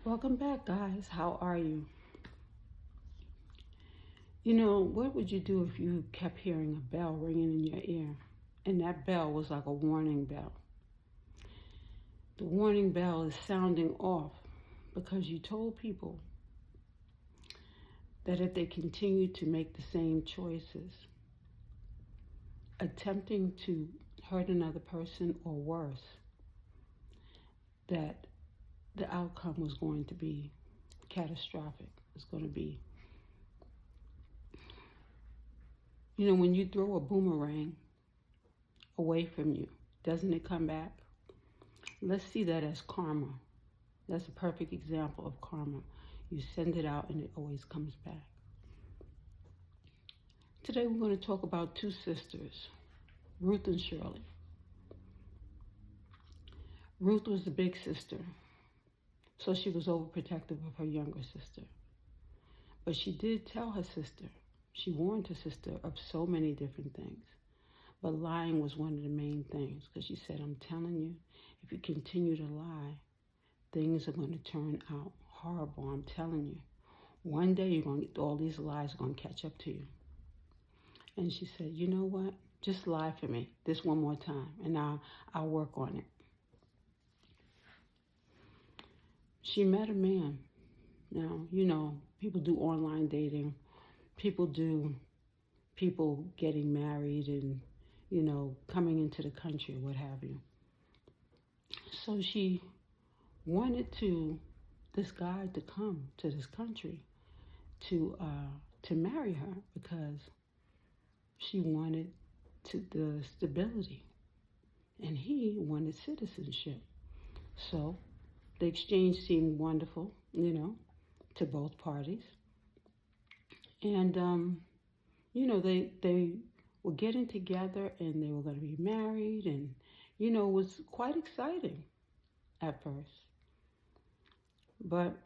Welcome back, guys. How are you? You know, what would you do if you kept hearing a bell ringing in your ear? And that bell was like a warning bell. The warning bell is sounding off because you told people that if they continue to make the same choices, attempting to hurt another person or worse, that the outcome was going to be catastrophic. It's going to be, when you throw a boomerang away from you, doesn't it come back? Let's see that as karma. That's a perfect example of karma. You send it out and it always comes back. Today we're going to talk about two sisters, Ruth and Shirley. Ruth was the big sister, so she was overprotective of her younger sister. But she did tell her sister, she warned her sister of so many different things. But lying was one of the main things, because she said, I'm telling you, if you continue to lie, things are going to turn out horrible. I'm telling you. One day all these lies are going to catch up to you. And she said, you know what? Just lie for me this one more time, and I'll work on it. She met a man. Now, people do online dating. People getting married and, coming into the country, what have you. So she wanted this guy to come to this country to marry her because she wanted the stability and he wanted citizenship. So the exchange seemed wonderful, to both parties. And, they were getting together and they were going to be married, and, it was quite exciting at first. But,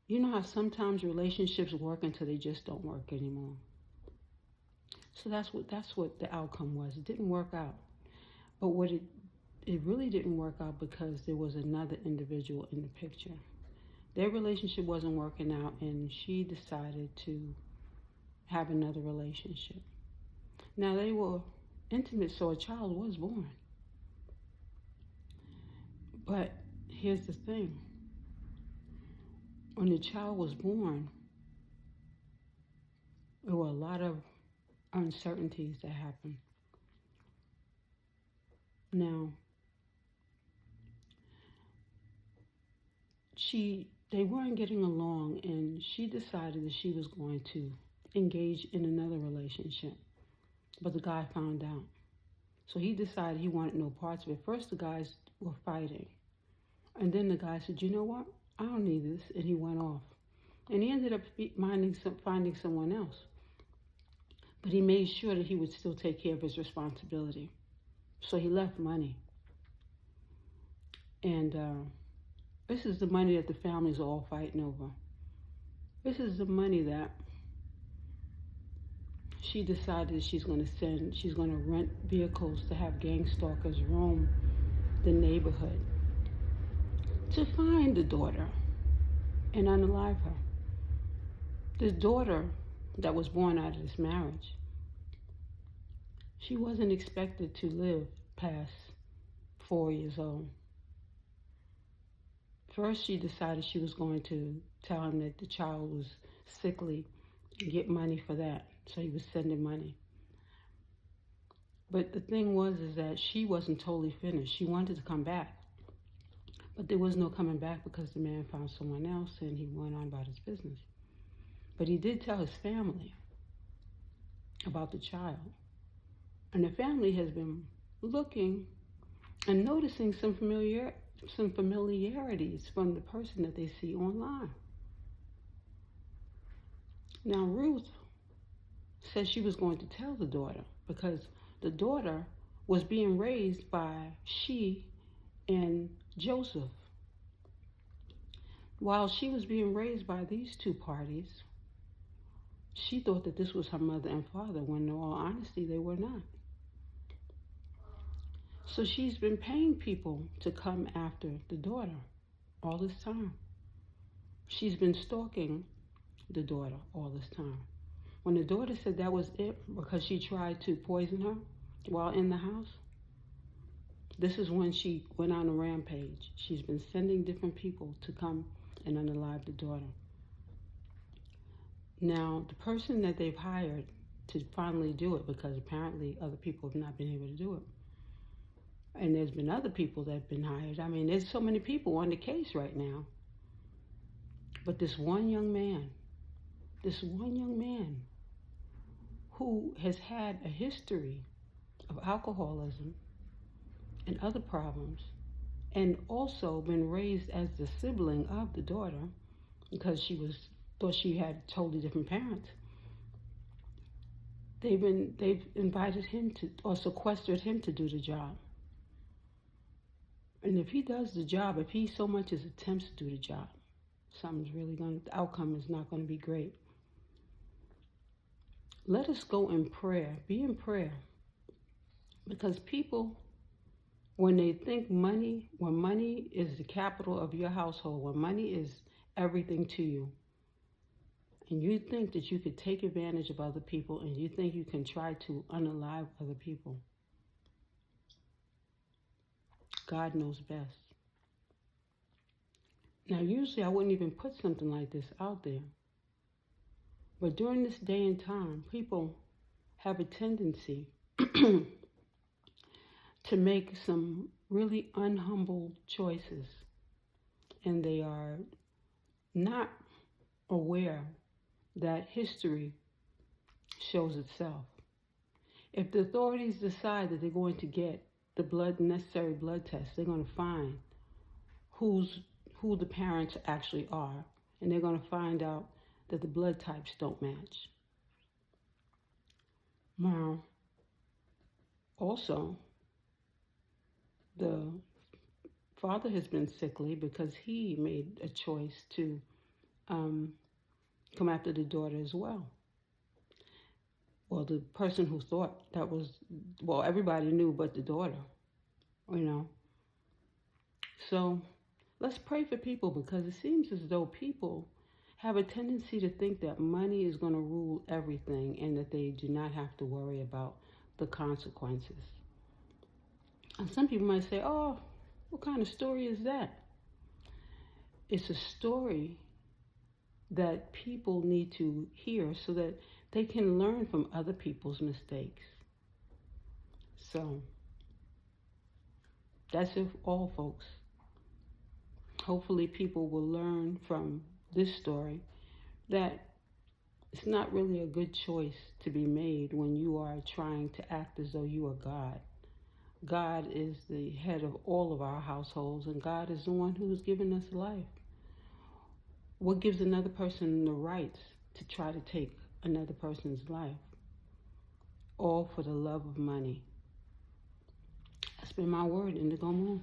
you know how sometimes relationships work until they just don't work anymore. So that's what the outcome was. It didn't work out. But it really didn't work out because there was another individual in the picture. Their relationship wasn't working out, and she decided to have another relationship. Now, they were intimate, so a child was born. But here's the thing. When the child was born, there were a lot of uncertainties that happened. Now, they weren't getting along, and she decided that she was going to engage in another relationship. But the guy found out. So he decided he wanted no parts of it. First, the guys were fighting. And then the guy said, you know what? I don't need this. And he went off. And he ended up finding someone else. But he made sure that he would still take care of his responsibility. So he left money. And this is the money that the families are all fighting over. This is the money that she decided she's going to rent vehicles to have gang stalkers roam the neighborhood to find the daughter and unalive her. This daughter that was born out of this marriage, she wasn't expected to live past 4 years old. First, she decided she was going to tell him that the child was sickly and get money for that. So he was sending money. But the thing was that she wasn't totally finished. She wanted to come back. But there was no coming back because the man found someone else and he went on about his business. But he did tell his family about the child. And the family has been looking and noticing some familiarities from the person that they see online. Now, Ruth said she was going to tell the daughter because the daughter was being raised by she and Joseph. While she was being raised by these two parties, she thought that this was her mother and father, when in all honesty, they were not. So she's been paying people to come after the daughter all this time. She's been stalking the daughter all this time. When the daughter said that was it because she tried to poison her while in the house, this is when she went on a rampage. She's been sending different people to come and unalive the daughter. Now, the person that they've hired to finally do it, because apparently other people have not been able to do it, and there's been other people that have been hired. I mean, there's so many people on the case right now. But this one young man who has had a history of alcoholism and other problems, and also been raised as the sibling of the daughter, because thought she had totally different parents. They've invited him to, or sequestered him to do the job. And if he does the job, if he so much as attempts to do the job, the outcome is not going to be great. Let us go in prayer, be in prayer. Because people, when they think when money is the capital of your household, when money is everything to you, and you think that you could take advantage of other people, and you think you can try to unalive other people, God knows best. Now, usually I wouldn't even put something like this out there. But during this day and time, people have a tendency to make some really unhumble choices. And they are not aware that history shows itself. If the authorities decide that they're going to get the necessary blood tests, they're going to find who the parents actually are, and they're going to find out that the blood types don't match. Now, also, the father has been sickly because he made a choice to come after the daughter as well. Well, the person who thought that was, everybody knew but the daughter, So let's pray for people, because it seems as though people have a tendency to think that money is going to rule everything and that they do not have to worry about the consequences. And some people might say, oh, what kind of story is that? It's a story that people need to hear so that they can learn from other people's mistakes. So that's it all, folks. Hopefully people will learn from this story that it's not really a good choice to be made when you are trying to act as though you are God. God is the head of all of our households, and God is the one who's given us life. What gives another person the rights to try to take another person's life? All for the love of money. That's been my word, Indigo Moon.